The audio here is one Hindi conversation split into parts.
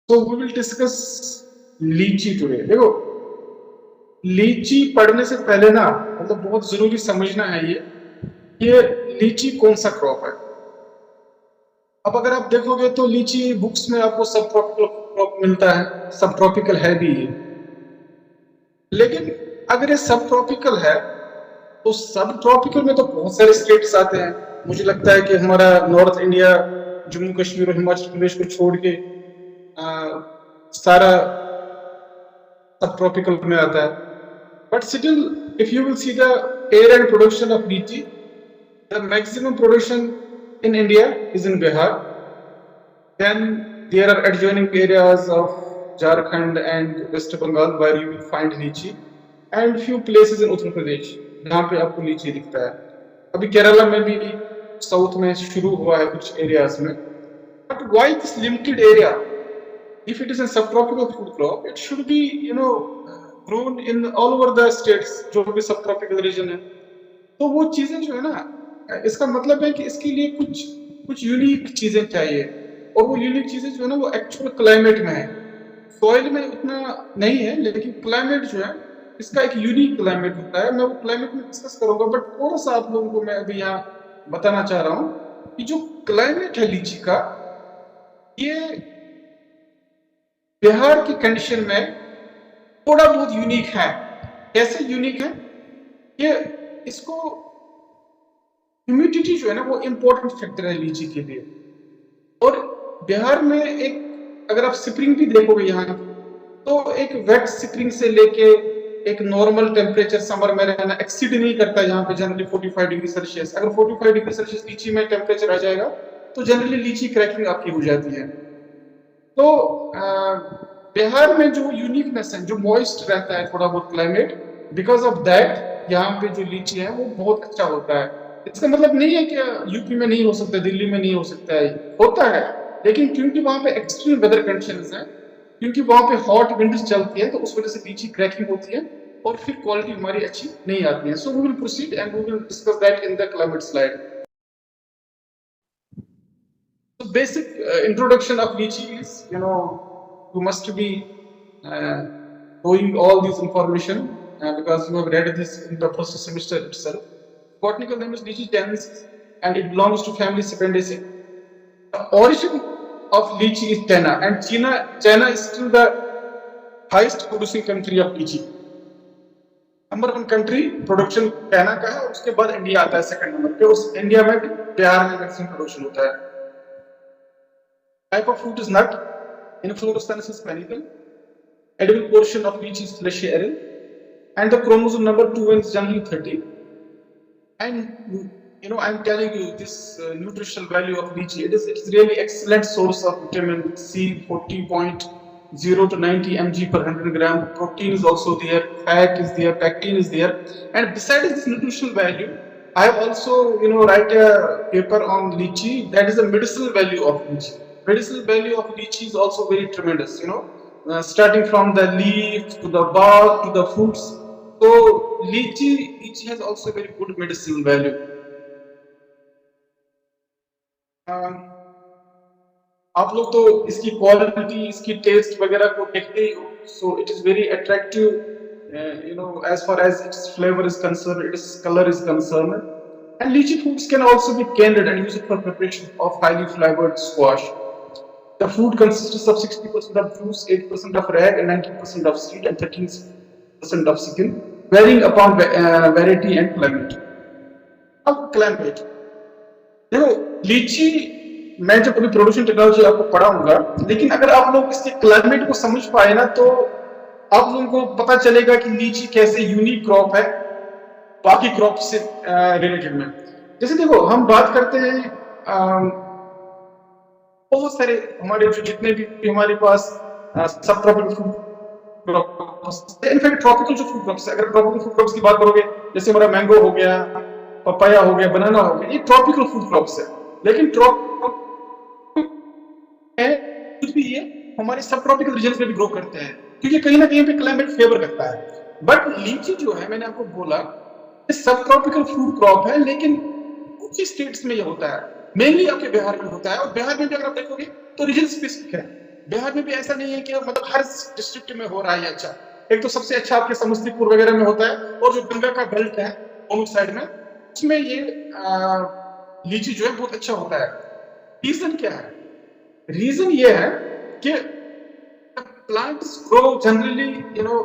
So we will discuss लीची टुडे। देखो, लीची पढ़ने से पहले ना मतलब बहुत जरूरी समझना है ये लीची कौन सा क्रॉप है। अब अगर आप देखोगे तो लीची बुक्स में आपको सब ट्रॉपिकल क्रॉप मिलता है, सब ट्रॉपिकल है भी ये। लेकिन अगर ये सब ट्रॉपिकल है तो सब ट्रॉपिकल में तो बहुत सारे स्टेट्स आते हैं। मुझे लगता है कि हमारा नॉर्थ इंडिया, जम्मू कश्मीर और हिमाचल प्रदेश को छोड़ के सारा सब ट्रॉपिकल में आता है। But still if you will see the area and production of litchi, the maximum production in India is in Bihar. Then there are adjoining areas of Jharkhand and West Bengal where you will find lychee, and few places in Uttar Pradesh जहाँ पे आपको लीची दिखता है। अभी केरला में भी साउथ में शुरू हुआ है कुछ एरियाज में। But why this limited area? If it is a subtropical food crop, it should be grown in all over the states जो भी subtropical region है। तो वो चीजें जो है ना, इसका मतलब है कि इसके लिए कुछ कुछ यूनिक चीजें चाहिए, और वो यूनिक चीजें जो है ना वो एक्चुअल क्लाइमेट में है। सॉइल में उतना नहीं है, लेकिन क्लाइमेट जो है इसका एक यूनिक क्लाइमेट होता है। मैं वो क्लाइमेट में डिस्कस करूंगा, बट थोड़ा सा आप लोगों को मैं अभी यहाँ बताना चाह रहा हूँ कि जो क्लाइमेट है लीची का, ये बिहार की कंडीशन में थोड़ा बहुत यूनिक है। कैसे यूनिक है? ये इसको ह्यूमिडिटी जो है ना वो इम्पोर्टेंट फैक्टर है लीची के लिए। और बिहार में एक अगर आप स्प्रिंग भी देखोगे यहाँ तो एक वेट स्प्रिंग से लेके एक नॉर्मल टेम्परेचर समर में रहना एक्सीड नहीं करता। यहाँ पे जनरली 45 डिग्री सेल्सियस, अगर 45 डिग्री सेल्सियस लीची में टेम्परेचर आ जाएगा तो जनरली लीची क्रैकिंग आपकी हो जाती है। तो बिहार में जो यूनिकनेस है, जो मॉइस्ट रहता है थोड़ा बहुत क्लाइमेट, बिकॉज ऑफ दैट यहाँ पे जो लीची है वो बहुत अच्छा होता है। इसका मतलब नहीं है कि यूपी में नहीं हो सकता, दिल्ली में नहीं हो सकता है, होता है। लेकिन क्योंकि वहां पे एक्सट्रीम वेदर कंडीशंस हैं, क्योंकि वहां पे हॉट विंड्स चलती है, तो उस वजह से लीची क्रैकिंग होती है और फिर क्वालिटी हमारी अच्छी नहीं आती है। So we will proceed and we will discuss that in the climate slide. So basic introduction of lychee is, you must be knowing all this information because you have read this in the first semester itself. Botanical name is lychee tensis and it belongs to family Saponaceae. The origin of lychee is China, and China is still the highest producing country of lychee. Number 1 country production China का है, उसके बाद इंडिया आता है सेकंड नंबर पे। उस इंडिया में भी बिहार में मैक्सिमम प्रोडक्शन होता है। Type of fruit is nut. Inflorescence is panicle. Edible portion of each is fleshy aril. And the chromosome number 2 is generally 30. And I'm telling you this nutritional value of lychee. It's really excellent source of vitamin C, 40.0 to 90 mg per 100 gram. Protein is also there. Fat is there. Pectin is there. And besides this nutritional value, I have also write a paper on lychee. That is the medicinal value of lychee. Medicinal value of lychee is also very tremendous. Starting from the leaf to the bark to the fruits. So lychee has also very good medicinal value. आप लोग तो इसकी क्वालिटी, इसकी टेस्ट वगैरह को देखते ही हो। So it is very attractive as far as its flavor is concerned, its color is concerned. And lychee fruits can also be candied and used for preparation of highly flavored squash. The fruit consists of 60% of juice, 8% of rag, and 19% of seed, and 13% of skin, varying upon variety and climate. अब क्लाइमेट देखो, लीची मैं जब अभी प्रोडक्शन टेक्नोलॉजी आपको पढ़ाऊंगा, लेकिन अगर आप लोग इसके क्लाइमेट को समझ पाए ना तो आप लोगों को पता चलेगा कि लीची कैसे यूनिक क्रॉप है बाकी क्रॉप से रिलेटेड में। जैसे देखो, हम बात करते हैं बहुत सारे हमारे जो जितने भी हमारे पास सब tropical food crops, in fact tropical जो फूड क्रॉप्स है, अगर ट्रॉपिकल फूड क्रॉप्स की बात करोगे, जैसे हमारा मैंगो हो गया, पपाया हो गया, बनाना हो गया, ये ट्रॉपिकल फूड क्रॉप्स है। लेकिन कुछ भी ये हमारे सब ट्रॉपिकल रीजन में भी ग्रो करते हैं, क्योंकि कहीं ना कहीं पे क्लाइमेट फेवर करता है। बट लीची जो है, मैंने आपको बोला, सब ट्रॉपिकल फूड क्रॉप है, लेकिन कुछ ही स्टेट्स में ये होता है, मेनली आपके बिहार में होता है। और बिहार में भी अगर आप देखोगे तो रीजन स्पेसिफिक है। बिहार में भी ऐसा नहीं है कि मतलब हर डिस्ट्रिक्ट में हो रहा है ये अच्छा। एक तो सबसे अच्छा आपके समस्तीपुर वगैरह में होता है, और जो गंगा का बेल्ट है दोनों साइड में, उसमें ये लीची जो है बहुत अच्छा होता है। रीजन क्या है? रीजन ये है कि plants grow generally,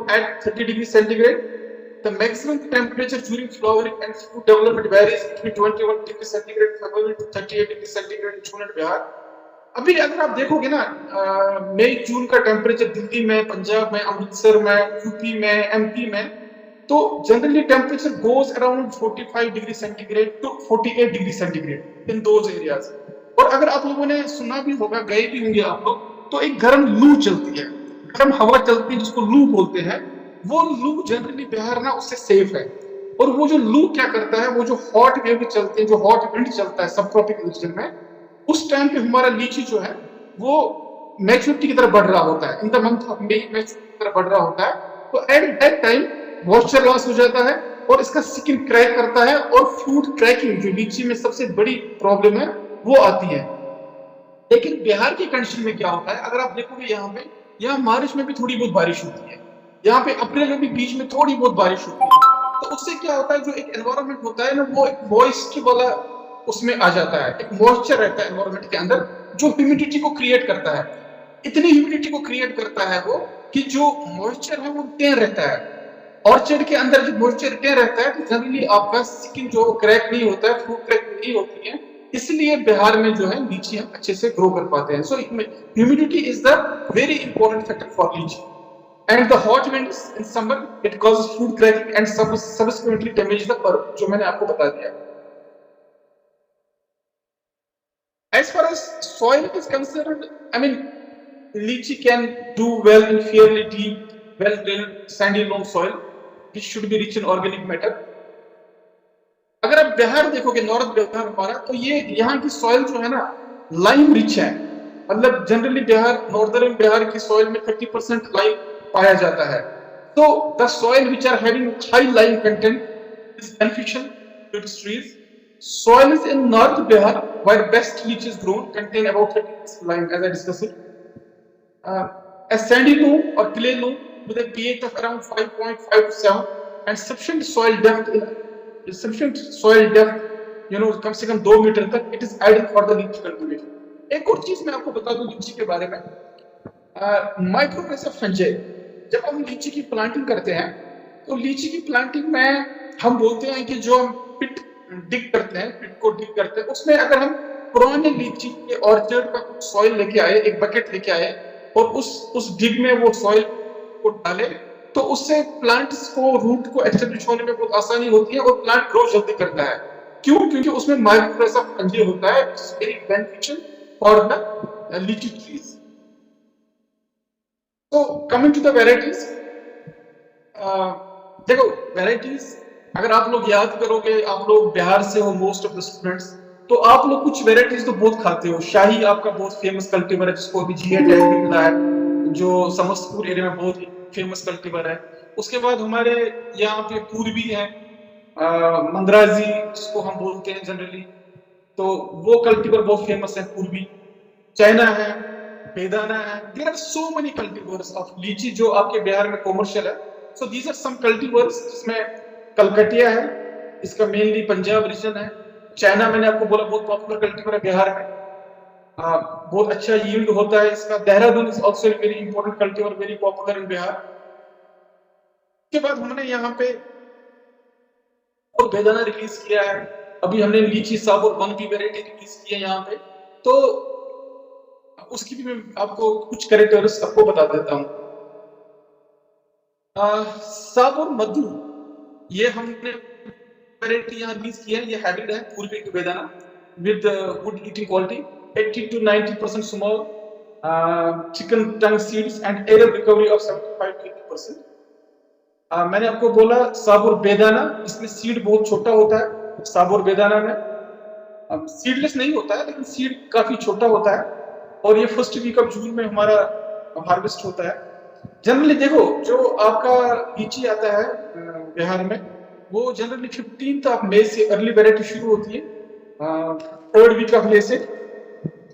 at 30 degrees centigrade. The maximum temperature during flowering and fruit development varies between 21 degrees centigrade February to 38 degrees centigrade in June and Bihar. अभी अगर आप देखोगे ना, मई जून का टेम्परेचर दिल्ली में, पंजाब में, अमृतसर में, यूपी में, एमपी में, तो generally temperature goes around 45 degree centigrade to 48 degree centigrade in those areas. और अगर आप लोगों ने सुना भी होगा, गए भी होंगे आप लोग, तो एक गर्म लू चलती है, गर्म हवा चलती है जिसको लू बोलते हैं। वो लू जनरली बिहार ना उससे सेफ है। और वो जो लू क्या करता है, वो जो हॉट वेव चलते हैं, जो हॉट विंड चलता है सब ट्रॉपिकल रीजन में, उस टाइम पे हमारा लीची जो है वो मैच्योरिटी की तरफ बढ़ रहा होता है। In the month of May maturity की तरफ बढ़ रहा होता है। तो at that time moisture loss हो जाता है और इसका स्किन क्रैक करता है, और फ्रूट क्रैकिंग जो लीची में सबसे बड़ी प्रॉब्लम है वो आती है। लेकिन बिहार की कंडीशन में क्या होता है, अगर आप देखोगे यहाँ मार्च में भी थोड़ी बहुत बारिश होती है, यहाँ पे अप्रैल में भी बीच में थोड़ी बहुत बारिश होती है। तो उससे क्या होता है, जो एक एनवायरमेंट होता है ना, वो एक मॉइस्ट वाला उसमें आ जाता है, एक मॉइस्चर रहता है एनवायरमेंट के अंदर, जो ह्यूमिडिटी को क्रिएट करता है। इतनी ह्यूमिडिटी को क्रिएट करता है वो, कि जो मॉइस्चर है वो रिटेन रहता है। ऑर्चर्ड के अंदर जब मॉइस्चर रिटेन रहता है, तो जनरली आपका स्किन जो क्रैक नहीं होता है, फ्रूट क्रैक नहीं होती है। इसलिए बिहार में जो है लीची हम अच्छे से ग्रो कर पाते हैं। So humidity is the very important factor for litchi. And the hot winds in summer it causes fruit cracking and subsequently damage the pulp, जो मैंने आपको बता दिया। As far as soil is concerned, I mean, lychee can do well in fairly deep, well-drained, sandy loam soil, which should be rich in organic matter. अगर आप बिहार देखोगे, नॉर्थ बिहार हमारा, तो ये यहाँ की सॉइल जो है ना, लाइम रिच है। मतलब जनरली बिहार, नॉर्दर्न बिहार की सॉइल में 30% लाइम पाया जाता है। तो the soil which are having high lime content is beneficial to its trees. Soils in North Bihar, where best lychee is grown, contain about 30% lime, as I discussed it. A sandy loam or clay loam with a pH of around 5.5 to 7 and sufficient soil depth, कम से कम 2 मीटर तक, it is ideal for the lychee cultivation. एक और चीज मैं आपको बता दूं लीची के बारे में, माइक्रोप्रेसा फंजाई। जब हम लीची की प्लांटिंग करते हैं, तो लीची की प्लांटिंग में हम बोलते हैं कि जो हम पिट को डिग करते हैं, उसमें अगर हम पुराने लीची के ऑर्चर्ड का कुछ सॉइल लेके आए, एक बकेट लेके आए, और उस डिग में वो सॉइल को डाले, तो उससे प्लांट्स को, रूट को एस्टेब्लिश होने में बहुत आसानी होती है और प्लांट ग्रो जल्दी करता है। क्यों? क्योंकि उसमें माइक्रोप्रेसा फंजाई होता है, which is very beneficial for the लीची ट्रीज। तो कमिंग टू द वेराइटीज, देखो वेराइटीज अगर आप लोग याद करोगे, आप लोग बिहार से हो मोस्ट ऑफ द स्टूडेंट्स, तो आप लोग कुछ वेराइटीज तो बहुत खाते हो। शाही आपका बहुत फेमस कल्टीवर है, जिसको अभी जीए टैग भी मिला है, जो समस्तीपुर एरिया में बहुत ही फेमस कल्टीवर है। उसके बाद हमारे यहाँ पे पूर्वी है, मंगराजी जिसको हम बोलते हैं जनरली, तो वो कल्टीवर बहुत फेमस है पूर्वी। चाइना है, बेदाना है। There are so many cultivars of lychee जो आपके बिहार में कॉमर्शियल है। So these are some cultivars, जिसमें कलकतिया है, इसका मेनली पंजाब रीजन है। चाइना मैंने आपको बोला बहुत पॉपुलर कल्टीवर है बिहार में, बहुत अच्छा यील्ड होता है इसका। Dehradun is also very important cultivar, very popular in Bihar. उसके बाद हमने यहाँ पे और बेदाना रिलीज किया है। अभी हमने लीची साबुर 1 की वेराइटी रिलीज की है यहाँ पे, तो उसकी भी मैं आपको कुछ कैरेक्टर्स आपको बता देता हूँ। साबुर मधु, ये हमने वेराइटी यहाँ रिलीज किया है। ये हाइब्रिड है पूर्वी टू बेदाना with good eating quality, 80 to 90% small, chicken tongue seeds and error recovery of 75 to 80%. मैंने आपको बोला साबुर बेदाना, इसमें सीड बहुत छोटा होता है। साबुर बेदाना में सीडलेस नहीं होता है, लेकिन सीड काफी छोटा होता है, और ये फर्स्ट वीक ऑफ जून में हमारा हार्वेस्ट होता है। जनरली देखो, जो आपका लीची आता है बिहार में, वो जनरली 15 मई से अर्ली वेराइटी शुरू होती है, 3rd वीक ऑफ मई से।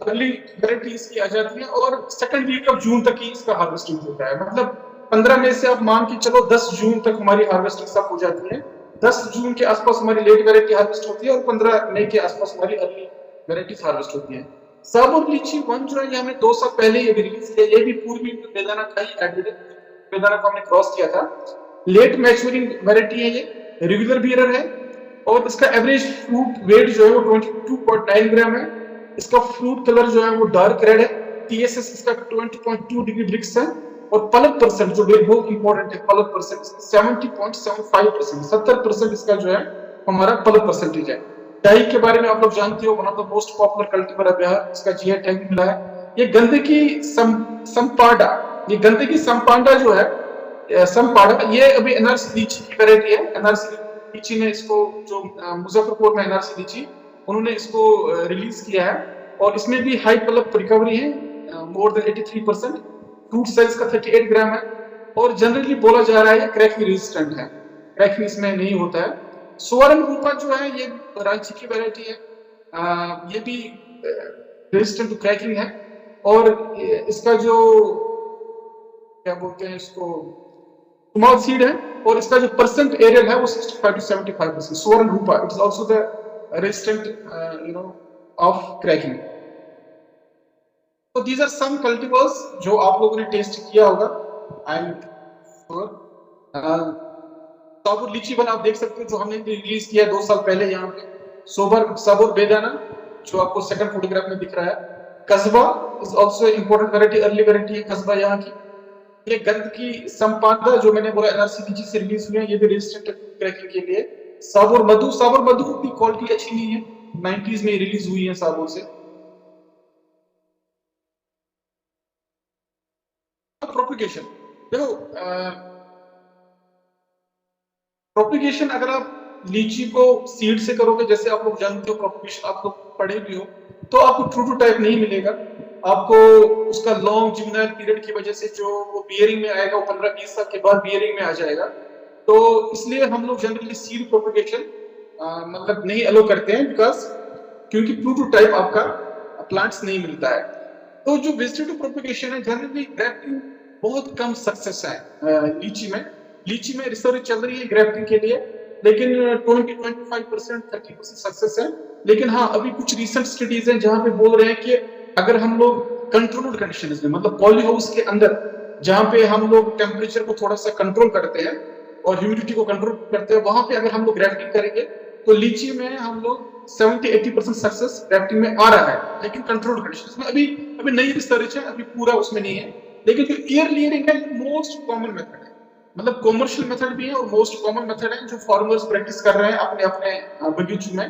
अर्ली वेराइटी इसकी आ जाती है और सेकंड वीक ऑफ जून तक ही इसका हार्वेस्टिंग होता है। मतलब 15 मई से आप मान के चलो 10 जून तक हमारी हार्वेस्टिंग सब हो जाती है। 10 जून के आसपास हमारी लेट वेराइटी हार्वेस्ट होती है और 15 मई के आसपास हमारी अर्ली वेराइटीज हार्वेस्ट होती है। साबुर लीची 1 जो है ये हमने 2 साल पहले ही रिलीज किया। ये भी पूर्वी बेदाना का ही हाइब्रिड, बेदाना को हमने क्रॉस किया था। लेट मैच्योरिंग वेराइटी है, ये रेगुलर बियरर है और इसका एवरेज फ्रूट वेट जो है वो 22.9 ग्राम है। इसका फ्रूट कलर जो है वो डार्क रेड है। टीएसएस इसका 20.2 डिग्री ब्रिक्स है और पल्प परसेंट जो बहुत इंपॉर्टेंट है, पल्प परसेंट 70.75%, 70% इसका जो है हमारा पल्प परसेंटेज है। डाई के बारे में आप लोग जानते हो, one of the most popular cultivator है बिहार, इसका जीआई टैग भी मिला है। ये गंदगी संपाडा, ये गंदगी संपाडा जो है संपाडा, ये अभी एनआरसी लीची की वैरायटी है। एनआरसी लीची ने इसको, जो मुजफ्फरपुर में एनआरसी लीची, उन्होंने इसको रिलीज किया है और इसमें भी हाई पल्प रिकवरी है, मोर देन 83%। फ्रूट साइज का 38 ग्राम है और जनरली बोला जा रहा है ये क्रैकिंग रेजिस्टेंट है, क्रैकिंग इसमें नहीं होता है। स्वर्ण रूपा जो है ये रांची की वैरायटी है, ये भी रेजिस्टेंट टू क्रैकिंग है और इसका जो क्या बोलते हैं इसको, स्मॉल सीड है और इसका जो परसेंट एरियल है वो 65 to 75%। Swarna Rupa it is also the resistant of cracking. तो दीज आर सम कल्टीवर्स जो आप लोगों ने टेस्ट किया होगा, आई एम श्योर। साबुर लीची वन आप देख सकते हो जो हमने रिलीज किया 2 साल पहले यहाँ पे। साबुर बेदाना जो आपको सेकंड फोटोग्राफ में दिख रहा है। कस्बा is also important variety, early variety है कस्बा यहाँ की। ये गंध की संपादा जो मैंने बोला एनआरसी लीची से रिलीज हुई है, ये भी रेजिस्टेंट क्रैकिंग के लिए। साबुर मधु की क्वालिटी अच्छी नहीं है, 90s में रिलीज हुई है साबुर से। प्रोपिगेशन देखो, प्रोपिगेशन अगर आप लीची को सीड से करोगे, जैसे आप लोग जानते हो प्रोपिगेशन आप लोग पढ़े भी हो, तो आपको ट्रू टू टाइप नहीं मिलेगा। आपको उसका लॉन्ग जिम्नाइल पीरियड की वजह से जो वो बियरिंग में आएगा वो 15-20 साल के बाद बियरिंग में आ जाएगा। तो इसलिए हम लोग जनरली सीड प्रोपिगेशन मतलब नहीं अलो करते हैं, बिकॉज क्योंकि ट्रू टू टाइप आपका प्लांट्स नहीं मिलता है। तो जो वेजिटेटिव प्रोपिगेशन है जनरली ग्राफ्टिंग बहुत कम सक्सेस है लीची में। लीची में रिसर्च चल रही है ग्राफ्टिंग के लिए, लेकिन 20-25%, 30% सक्सेस है। लेकिन हाँ, अभी कुछ रिसेंट स्टडीज हैं जहां पे बोल रहे हैं कि अगर हम लोग कंट्रोल्ड कंडीशंस में, मतलब पॉली हाउस के अंदर जहां पे हम लोग टेम्परेचर को थोड़ा सा कंट्रोल करते हैं और ह्यूमिडिटी को कंट्रोल करते हैं, वहां पे अगर हम लोग ग्राफ्टिंग करेंगे तो लीची में हम लोग 70-80% सक्सेस ग्राफ्टिंग में आ रहा है, लेकिन कंट्रोल्ड कंडीशंस में। अभी नई रिसर्च है, अभी पूरा उसमें नहीं है। लेकिन जो ईयर लेयरिंग है मोस्ट कॉमन मेथड है, मतलब कॉमर्शियल मेथड भी है और मोस्ट कॉमन मेथड है जो फार्मर्स प्रैक्टिस कर रहे हैं अपने अपने बगीचों में।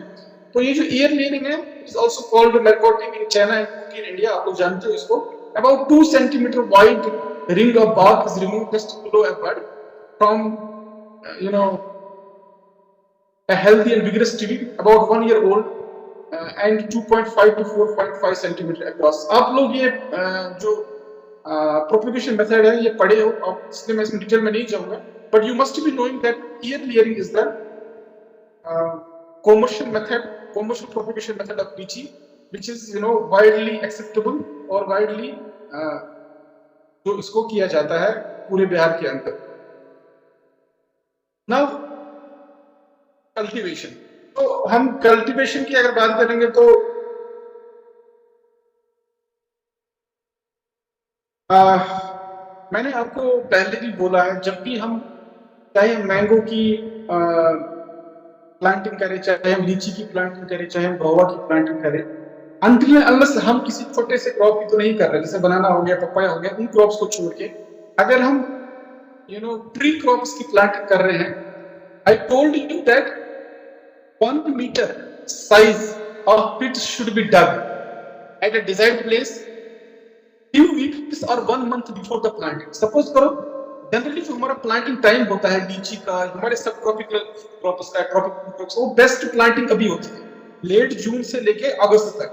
तो ये जो ईयर लेयरिंग है is also called marcotting in China and in India, आप लोग जानते हो इसको। About 2 centimeter wide ring of bark is removed just below a bud from a healthy and vigorous tree about 1 year old and 2.5 to 4.5 centimeter across। आप लोग ये जो प्रोपिगेशन मेथड है ये पढ़े हो, अब इसलिए मैं इसमें डिटेल में नहीं जाऊंगा, but you must be knowing that year layering is the commercial method, commercial propagation method of lychee, which is widely acceptable और widely जो इसको किया जाता है पूरे बिहार के अंदर। नाउ कल्टीवेशन, तो हम कल्टीवेशन की अगर बात करेंगे तो मैंने आपको पहले भी बोला है, जब भी हम चाहे मैंगो की प्लांटिंग करें, चाहे हम लीची की प्लांटिंग करें, चाहे हम गुआवा की प्लांटिंग करें, अनटिल अनलेस हम किसी छोटे से क्रॉप की तो नहीं कर रहे, जैसे बनाना हो गया, पपाया हो गया, उन क्रॉप्स को छोड़ के अगर हम ट्री क्रॉप्स की प्लांटिंग कर रहे हैं, आई told you that 1 meter size of pit should be dug at a desired place few weeks or 1 month before the planting। Suppose करो जनरली जो हमारा प्लांटिंग टाइम होता है लीची का, हमारे सब ट्रॉपिकल क्रॉप्स का, ट्रॉपिकल क्रॉप्स, वो बेस्ट प्लांटिंग अभी होती है लेट जून से लेके अगस्त तक।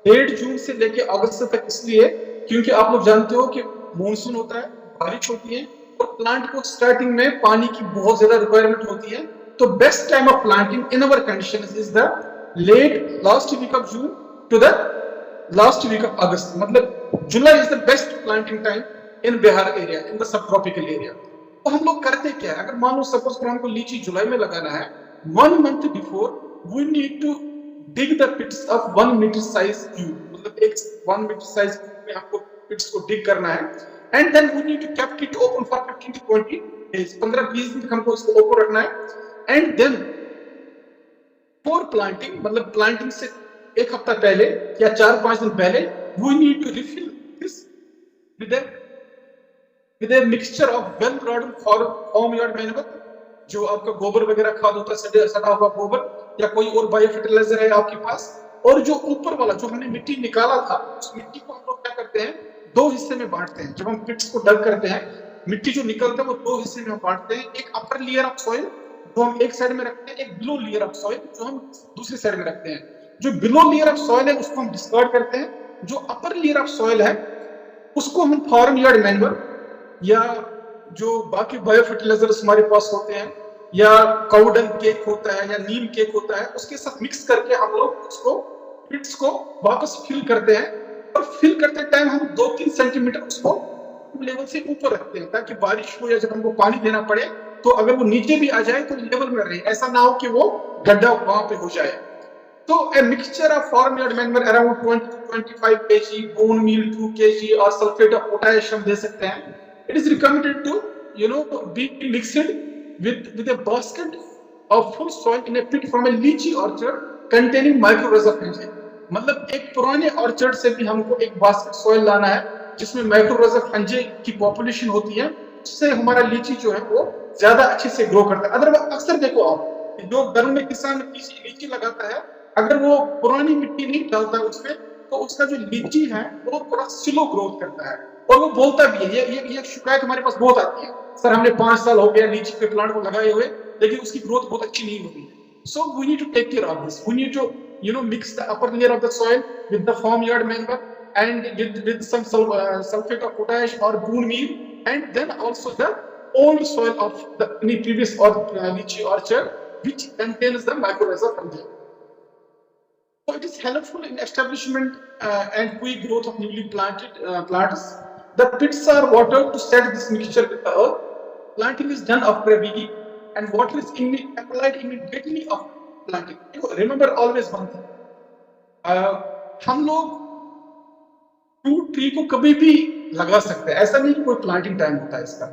लेट जून से लेके अगस्त तक इसलिए क्योंकि आप लोग जानते हो कि मॉनसून होता है, बारिश होती है और प्लांट को स्टार्टिंग में पानी की बहुत ज्यादा रिक्वायरमेंट होती है। तो best time of planting in our conditions is the late last week of June to the last week of August. मतलब July is the best planting time in Bihar area, in the subtropical area. तो हम लोग करते क्या है, अगर मान लो सपोज कर हमको लीची जुलाई में लगाना है, 1 month before we need to dig the pits of 1 meter size cube, मतलब एक 1 meter size cube में हमको pits को dig करना है, and then we need to kept it open for 15 to 20 days, 15-20 दिन तक हमको इसको ओपन रखना है, and then for planting, मतलब planting से एक हफ्ता पहले या 4-5 दिन पहले we need to refill this with a mixture of well trodden farmyard manure, जो आपका गोबर वगैरह खाद होता है, सड़ा हुआ गोबर या कोई और बायो फर्टिलाइजर है आपके पास, और जो ऊपर वाला जो हमने मिट्टी निकाला था, उस मिट्टी को हम लोग क्या करते हैं, 2 हिस्से में बांटते हैं। जब हम पिट्स को डग करते हैं, मिट्टी जो निकलता है वो 2 हिस्से में बांटते हैं, एक अपर लेयर ऑफ सॉइल जो हम एक साइड में रखते हैं, एक बिलो लेयर ऑफ सॉइल जो हम दूसरी साइड में रखते हैं। जो बिलो लेयर ऑफ सॉइल है उसको हम डिस्कार्ड करते हैं, जो अपर लेयर ऑफ सॉइल है उसको हम फार्म यार्ड मैन्योर या जो बाकी बायो फर्टिलाइजर्स हमारे पास होते हैं, या काउ डंग केक होता है या नीम केक होता है, उसके साथ मिक्स करके हम लोग उसको पिट्स को वापस फिल करते हैं, और फिल करते टाइम हम 2-3 सेंटीमीटर उसको लेवल से ऊपर रखते हैं, ताकि बारिश हो या जब हमको पानी देना पड़े तो अगर वो नीचे भी आ जाए तो लेवल में रहे, ऐसा ना हो कि वो गड्ढा वहां पे हो जाए। तो a mixture of farmyard manure around 20 to 25 kg, bone meal 2 kg और sulfate of potash हम दे सकते हैं। It is recommended to be mixed with a basket of full soil in a pit from a lychee orchard containing microrhiza fungi। मतलब एक पुराने ऑर्चर्ड से भी हमको एक बास्केट सॉइल लाना है जिसमें माइक्रोरहिजा फंजी की पॉपुलेशन होती है, जिससे हमारा लीची जो है वो ज्यादा अच्छे से ग्रो करता है। अदरवाइज अक्सर देखो आप, जो घर में किसान लीची लगाता है, अगर वो पुरानी मिट्टी नहीं डालता उसमें, तो उसका जो लीची है वो थोड़ा स्लो ग्रोथ करता है, और वो बोलता भी है, ये शिकायत हमारे पास बहुत आती है, सर हमने 5 साल हो गया लीची के प्लांट को लगाए हुए, लेकिन उसकी ग्रोथ बहुत अच्छी नहीं होती है। So we need to take care of this. We need to mix the upper layer of the soil with the farmyard manure and with some sulfate of potash or bone meal, and then also the old soil of the previous lychee orchard, which contains the mycorrhiza fungi. So it is helpful in establishment and quick growth of newly planted plants. The pits are watered to set this mixture with the earth. Planting is done after a week, and water is applied immediately after planting. Remember always one thing. हम लोग फ्रूट ट्री को कभी भी लगा सकते हैं, ऐसा नहीं कि कोई प्लांटिंग टाइम होता है इसका।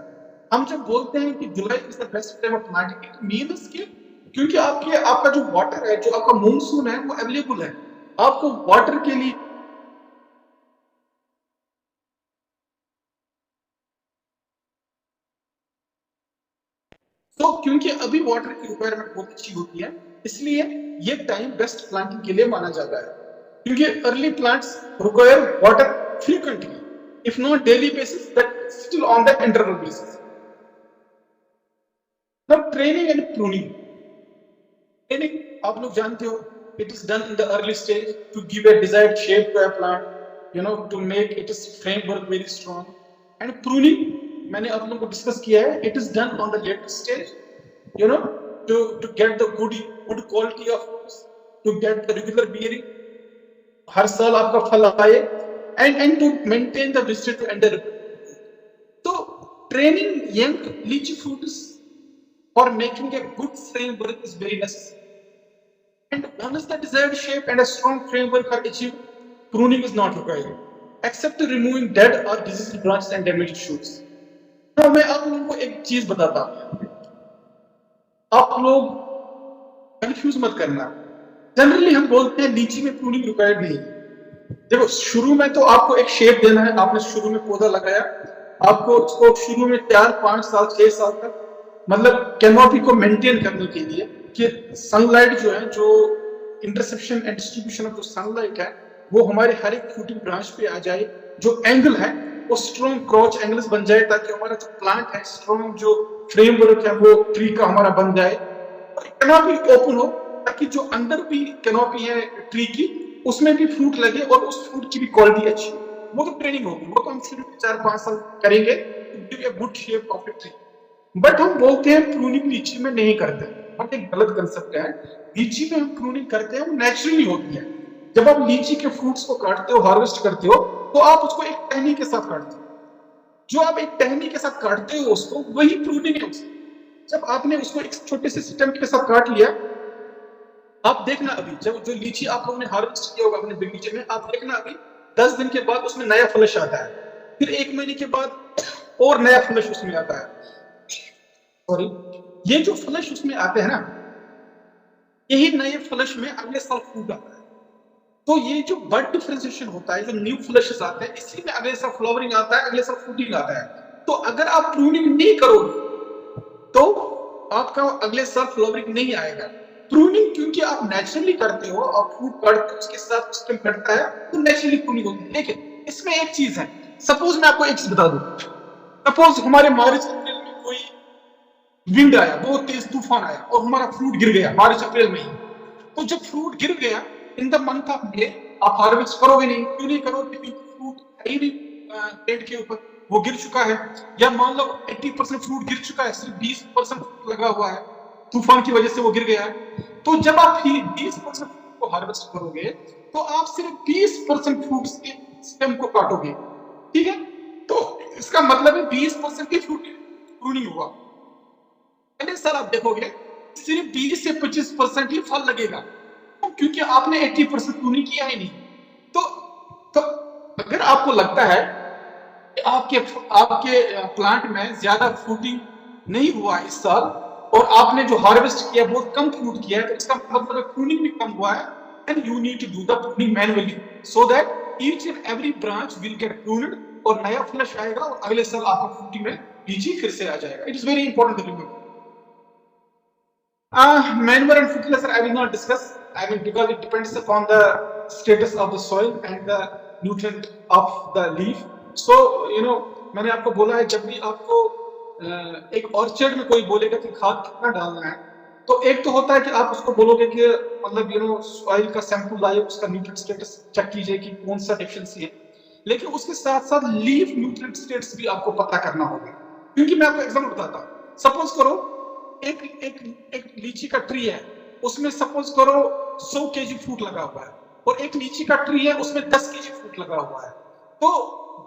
हम जब बोलते हैं कि जुलाई is the best time of planting, it means कि क्योंकि आपका जो वाटर है, जो आपका मॉनसून है वो अवेलेबल है, आपको वाटर के लिए तो क्योंकि अभी वाटर की रिक्वायरमेंट बहुत अच्छी होती है, इसलिए ये टाइम बेस्ट प्लांटिंग के लिए माना जाता है, क्योंकि early plants require water frequently, if not daily basis, but still on the interval basis. Now training and pruning. Training आप लोग जानते हो, it is done in the early stage to give a desired shape to a plant, to make its framework very strong. And pruning मैंने आप लोगों को डिस्कस किया है, it is done on the later stage, to get the good quality of fruits, to get the regular bearing, हर साल आपका फल आए, and to maintain the visitor and the so training young lychee fruits for making a good framework is very necessary. And once the desired shape and a strong framework are achieved, pruning is not required, except removing dead or diseased branches and damaged shoots. तो मैं आप लोगों को एक चीज बताता हूं, आप लोग कंफ्यूज मत करना। जनरली हम बोलते हैं लीची में प्रूनिंग रिक्वायर्ड नहीं। देखो, शुरू में तो आपको एक शेप देना है, आपने शुरू में पौधा लगाया, आपको उसको शुरू में 4-5 साल 6 साल तक मतलब कैनोपी को मेंटेन करने के लिए कि सनलाइट जो है, जो इंटरसेप्शन एंड डिस्ट्रीब्यूशन ऑफ जो सनलाइट है वो हमारे हर एक फ्रूटिंग ब्रांच पे आ जाए, जो एंगल है वो स्ट्रॉन्ग क्रॉच एंगल्स बन जाए, ताकि हमारा जो प्लांट है, स्ट्रॉन्ग जो फ्रेमवर्क है वो ट्री का हमारा बन जाए, और कैनोपी ओपन हो, ताकि जो अंदर भी कैनोपी है ट्री की उसमें भी फ्रूट लगे और उस फ्रूट की भी क्वालिटी अच्छी। वो तो ट्रेनिंग होगी, वो तो हम शुरू में 4-5 साल करेंगे to give a good shape of a tree. But हम बोलते हैं प्रूनिंग लीची में नहीं करते, बट एक गलत कंसेप्ट है। लीची में हम प्रूनिंग करते हैं, वो नेचुरली होती है। जब आप लीची के फ्रूट्स को काटते हो, हार्वेस्ट करते हो, तो आप उसको एक टहनी के साथ काटते हो। जो आप एक टहनी के साथ काटते हो उसको, वही प्रूनिंग है उसकी। जब आपने उसको एक छोटे से स्टेम के साथ काट लिया, आप देखना अभी जब जो लीची आप लोगों ने हार्वेस्ट किया होगा अपने बगीचे में, आप देखना अभी 10 दिन के बाद उसमें नया फ्लश आता है, फिर 1 महीने के बाद और नया फ्लश उसमें आता है। सॉरी, ये जो फ्लश उसमें आते हैं ना, यही नए फ्लश में अगले साल फ्रूट आता है। तो ये जो बड डिफरेंशिएशन होता है, जो न्यू फ्लशेस आते हैं, इसी में अगले साल फ्लावरिंग आता है, अगले साल फ्रूटिंग आता है। तो अगर आप प्रूनिंग नहीं करोगे तो आपका अगले साल फ्लावरिंग नहीं आएगा। प्रूनिंग क्योंकि आप नेचुरली करते हो, आप फ्रूट काटते हो उसके साथ स्टेम कटता है, तो नेचुरली प्रूनिंग होती है। लेकिन इसमें एक चीज है, सपोज मैं आपको एक चीज बता दूं, सपोज हमारे मार्च अप्रैल में कोई विंड आया, बहुत तेज तूफान आया और हमारा फ्रूट गिर गया मार्च अप्रैल में ही। तो जब फ्रूट गिर गया इन द मंथ ऑफ मे, आप हार्वेस्ट करोगे नहीं। क्यों नहीं करोगे? क्योंकि फ्रूट है ही नहीं पेड़ के ऊपर, वो गिर चुका है। या मान लो 80% फ्रूट गिर चुका है, सिर्फ 20% फ्रूट लगा हुआ है, तूफान की वजह से वो गिर गया है। तो जब आप 20% फ्रूट को हार्वेस्ट करोगे, तो आप सिर्फ 20% फ्रूट के स्टेम को काटोगे, ठीक है? तो इसका मतलब है 20% की फ्रूट प्रूनिंग हुआ। अगले साल आप देखोगे सिर्फ 20 से 25% ही फल लगेगा, क्योंकि आपने 80% प्रूनिंग किया ही नहीं। तो अगर आपको लगता है कि आपके आपके प्लांट में ज्यादा फ्रूटिंग नहीं हुआ इस साल, और आपने जो हार्वेस्ट किया बहुत कम फ्रूट किया है, तो इसका मतलब प्रूनिंग भी कम हुआ है। And you need to do the pruning manually so that each and every branch will get pruned, और नया फ्लश आएगा और अगले साल आपका फ्रूटिंग में लीची फिर से आ जाएगा। It is very important to remember. Manure and fertilizer I will not discuss. I mean, because it depends upon the status of the soil and the nutrient of the leaf. So, मैंने आपको बोला है, जब भी आपको एक ऑर्चर्ड में कोई बोलेगा कि खाद कितना डालना है, तो एक तो होता है कि आप उसको बोलोगे कि मतलब सॉइल का सैंपल लाइए, उसका न्यूट्रिएंट स्टेटस चेक कीजिए कि कौन सा डेफिशिएंसी है। लेकिन उसके साथ साथ लीफ न्यूट्रिएंट स्टेटस भी आपको पता करना होगा। क्योंकि मैं आपको एग्जांपल बताता हूँ, सपोज करो एक एक एक लीची का ट्री है, उसमें सपोज करो 100 केजी फ्रूट लगा हुआ है, और एक लीची का ट्री है उसमें 10 केजी फ्रूट लगा हुआ है। तो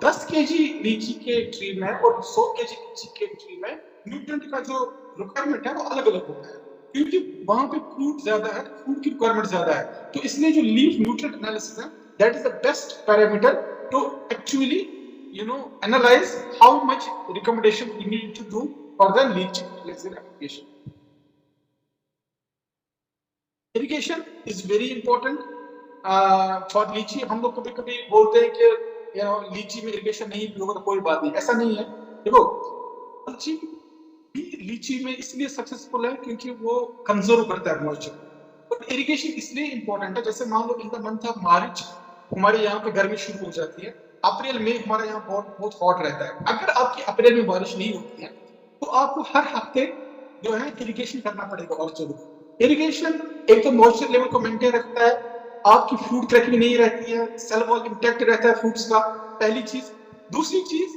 10 केजी लीची के ट्री में और 100 केजी लीची के ट्री में न्यूट्रिएंट का जो रिक्वायरमेंट है वो अलग अलग होता है, क्योंकि वहां पे फ्रूट ज्यादा है, फ्रूट की रिक्वायरमेंट ज्यादा है। तो इसलिए जो लीफ न्यूट्रिएंट एनालिसिस है, that is the best parameter to actually analyze how much recommendation we need to do for the leach fertilizer application. Irrigation is very important for lychee. हम लोग कभी कभी बोलते हैं कि लीची में इरिगेशन नहीं भी होगा तो कोई बात नहीं, ऐसा नहीं है। देखो, लीची में इसलिए सक्सेसफुल है क्योंकि वो कंजर्व करता है मॉइस्चर। और इरिगेशन इसलिए इंपॉर्टेंट है, जैसे मान लो in the month of March हमारे यहाँ पे गर्मी शुरू हो जाती है, अप्रैल में हमारे यहाँ बहुत हॉट रहता है। अगर आपकी अप्रैल में बारिश नहीं होती है, तो आपको हर हफ्ते जो है इरिगेशन करना पड़ेगा। और चलो, इरिगेशन एक तो मॉइस्चर लेवल को मेंटेन रखता है, आपकी फ्रूट क्रैकिंग नहीं रहती है, सेल वॉल इंटैक्ट रहता है फ्रूट्स का, पहली चीज। दूसरी चीज,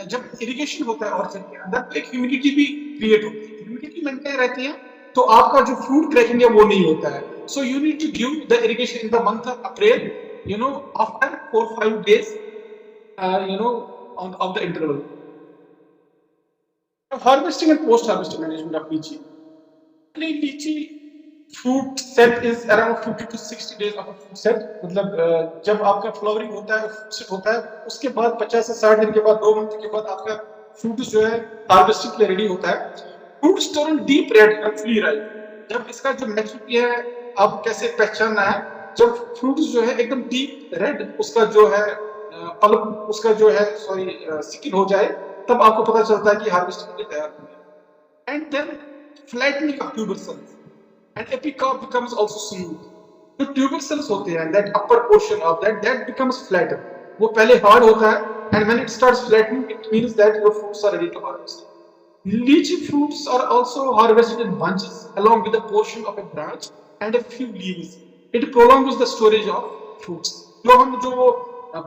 जब इरिगेशन होता है ऑर्चर्ड के अंदर, तो एक ह्यूमिडिटी भी क्रिएट होती है, ह्यूमिडिटी मेंटेन रहती है, तो आपका जो फ्रूट क्रैकिंग है वो नहीं होता है। So you need to give the irrigation in the month of April, after 4-5 days, of the interval. Harvesting and post-harvesting management of lychee. Lychee fruit set is around 50 to 60 days of a fruit set. मतलब जब आपका फ्लावरिंग होता है, fruit set होता है, उसके बाद 50 से 60 दिन के बाद, 2 मंथ के बाद आपका फ्रूट जो है हार्वेस्टिंग के लिए रेडी होता है। Fruits turn deep red and fully ripe. जब इसका जो मैच्योरिटी है, आप कैसे पहचानना है, जब फ्रूट जो है एकदम डीप रेड, उसका जो है पल्प, उसका जो है स्किन हो जाए, तब आपको पता चलता है कि हार्वेस्टिंग के लिए तैयार हो गया। And then flattening of tuber cells and epicarp becomes also smooth. जो ट्यूबर सेल्स होते हैं, that upper portion of that becomes flatter. वो पहले हार्ड होता है, and when it starts flattening, it means that your fruits are ready to harvest. Lychee fruits are also harvested in bunches along with a portion of a branch and a few leaves. It prolongs the storage of fruits. जो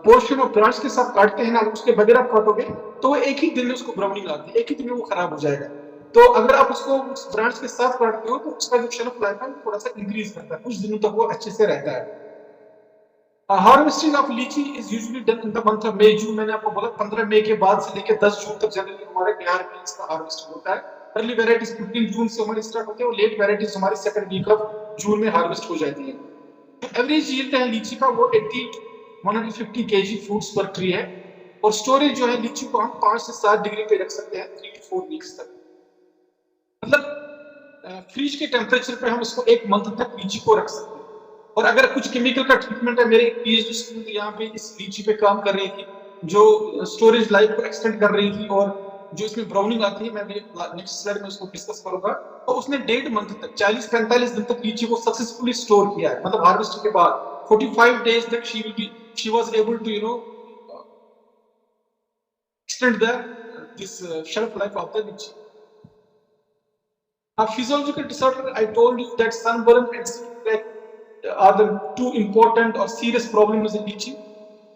पोर्शन ऑफ ब्रांच के साथ काटते हैं ना, उसके बगैर आप काटोगे तो वो एक ही दिन में उसको ब्राउनिंग आती है, एक ही दिन में वो खराब हो जाएगा। तो अगर आप उसको उस ब्रांड्स के साथ काटते हो तो उसका जो शेल्फ लाइफ है थोड़ा सा इंक्रीज करता है, कुछ दिनों तक वो अच्छे से रहता है। Harvesting of litchi is usually done in the month of May June. मैंने आपको बोला 15 मई के बाद से लेकर 10 जून तक जनरली हमारे बिहार में इसका हार्वेस्टिंग होता है। अर्ली वेराइटीज 15 जून से हमारी स्टार्ट होते हैं और लेट वेराइटीज हमारी सेकंड वीक ऑफ जून में हार्वेस्ट हो जाती है। एवरेज यील्ड है लीची का वो 80 150 केजी फ्रूट्स पर ट्री है। और स्टोरेज जो है लीची को हम 5 से 7 डिग्री पे रख सकते हैं 3 to 4 वीक्स तक। मतलब फ्रिज के टेम्परेचर पे हम इसको 1 मंथ तक लीची को रख सकते हैं। और अगर कुछ केमिकल का ट्रीटमेंट है, मेरे एक पीएचडी स्टूडेंट यहाँ पे इस लीची पे काम कर रही थी जो स्टोरेज लाइफ को एक्सटेंड कर रही थी, और जो इसमें ब्राउनिंग आती है, मैं नेक्स्ट स्लाइड में उसको डिस्कस करूंगा। तो उसने 1.5 मंथ तक 40-45 दिन तक लीची को सक्सेसफुली स्टोर किया है। मतलब हार्वेस्टिंग के बाद 45 डेज तक she was able to extend this shelf life of the lychee. A physiological disorder, I told you that sunburn and skin crack are the two important or serious problems in lychee.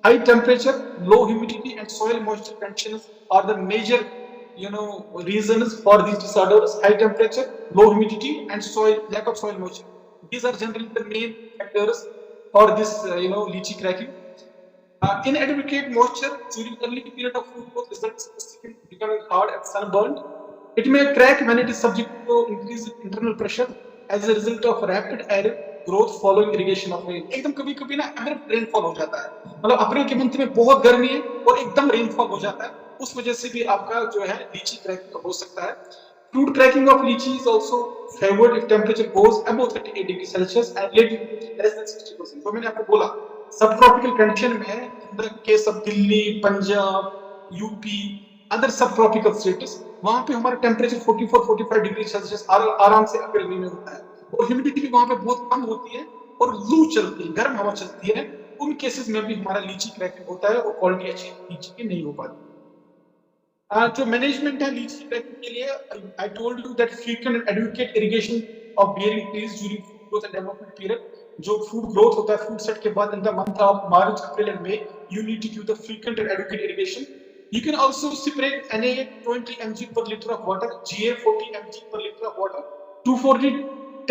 High temperature, low humidity, and soil moisture conditions are the major, reasons for these disorders. High temperature, low humidity, and lack of soil moisture. These are generally the main factors for this, lychee cracking. Inadequate moisture during early period of fruit growth results in the skin becoming hard and sunburned. It may crack when it is subject to increased internal pressure as a result of rapid air growth following irrigation of rain. एकदम कभी कभी ना abrupt rainfall हो जाता है, मतलब अप्रैल के मंथ में बहुत गर्मी है और एकदम रेनफॉल हो जाता है, उस वजह से भी आपका जो है लीची क्रैकिंग हो सकता है। Fruit cracking of lychee is also favored if temperature goes above 38 degrees Celsius and less than 60%. तो मैंने आपको बोला सब ट्रॉपिकल कंडीशन में in the case of Delhi, Punjab, UP, other सब ट्रॉपिकल स्टेट्स, वहां पे हमारा टेम्परेचर 44-45 डिग्री सेल्सियस आराम से अप्रैल में होता है, और ह्यूमिडिटी भी वहां पे बहुत कम होती है और लू चलती है, गर्म हवा चलती है। उन केसेस में भी हमारा लीची क्रैकिंग होता है और क्वालिटी अच्छी लीची की नहीं हो पाती। जो मैनेजमेंट है लीची क्रैकिंग के लिए, I told you that frequent and adequate irrigation of bearing trees during fruit growth and development period. जो फ्रूट ग्रोथ होता है फ्रूट सेट के बाद in the month of March, April and May, you need to do the frequent and adequate irrigation. You can also separate Na 20 mg per liter of water, Ga 40 mg per liter of water, 240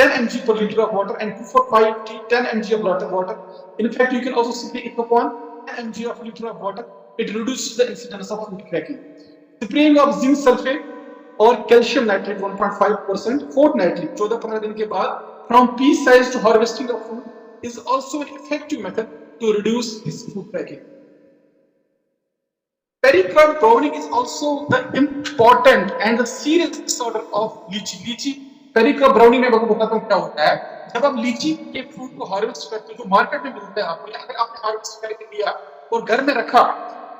10 mg per liter of water, and 245 10 mg of water. In fact, you can also spray it upon 10 mg of liter of water. It reduces the incidence of fruit cracking. Spraying of zinc sulfate or calcium nitrate 1.5% fortnightly 14-15 दिन के बाद from pea size to harvesting of fruit is also an effective method to reduce this fruit cracking. Pericrop browning is also the important and the serious disorder of lychee. लीची पेरिक्रॉप ब्राउनिंग में आपको बताता हूँ क्या होता है। जब आप लीची के फ्रूट को हार्वेस्ट करते हो, जो मार्केट में मिलता है आपको, अगर आपने हार्वेस्ट करके लिया और घर में रखा,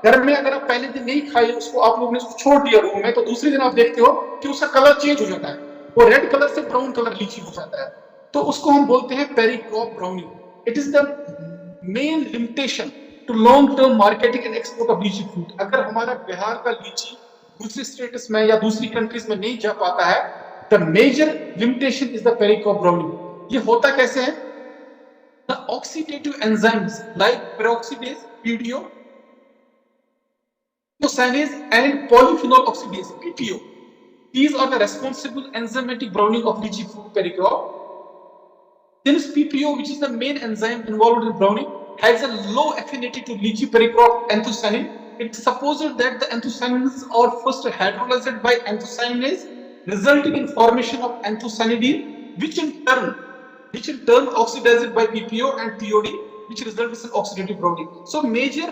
घर में अगर आप पहले दिन नहीं खाए उसको, आप लोगों ने उसको छोड़ दिया रूम में, तो दूसरे दिन आप देखते हो कि उसका कलर चेंज हो जाता है, वो रेड कलर से ब्राउन कलर लीची हो जाता है, तो उसको हम बोलते हैं pericarp browning. It is the main limitation to long term marketing and export of litchi fruit. अगर हमारा बिहार का लीची दूसरे स्टेट्स में या दूसरी कंट्रीज में नहीं जा पाता है, the major limitation is the pericarp browning. ये होता कैसे है? The oxidative enzymes like peroxidase, PDO, and polyphenol oxidase, PPO. These are the responsible enzymatic browning of lychee fruit pericrop. Since PPO, which is the main enzyme involved in browning, has a low affinity to lychee pericrop anthocyanin, it's supposed that the anthocyanins are first hydrolyzed by anthocyanase, resulting in formation of anthocyanidine, which in turn oxidized by PPO and POD, which results in oxidative browning. So major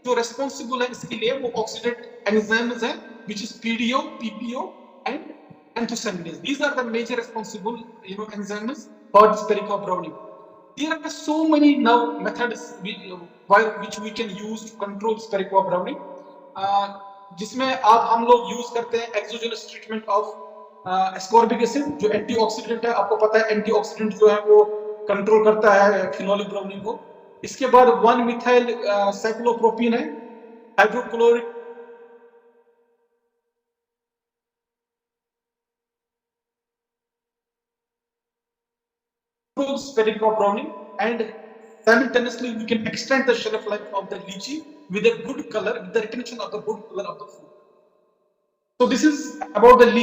जो responsible है इसके लिए वो oxidant enzymes हैं, which is PDO, PPO, and anthocyanidase. These are the major responsible, enzymes for this pericrop browning. There are so many now methods which we can use to control this pericrop browning. जिसमें हम लोग यूज करते हैं exogenous treatment of ascorbic acid, जो एंटीऑक्सीडेंट है। आपको पता है एंटीऑक्सीडेंट जो है वो कंट्रोल करता है फिनोलिक ब्राउनिंग को। इसके बाद 1-methyl साइक्लोप्रोपीन है, hydrochloric pericrop browning, and simultaneously we can extend the shelf life of the lychee with a good color, with the retention of the good color of the fruit. So this is about the lychee.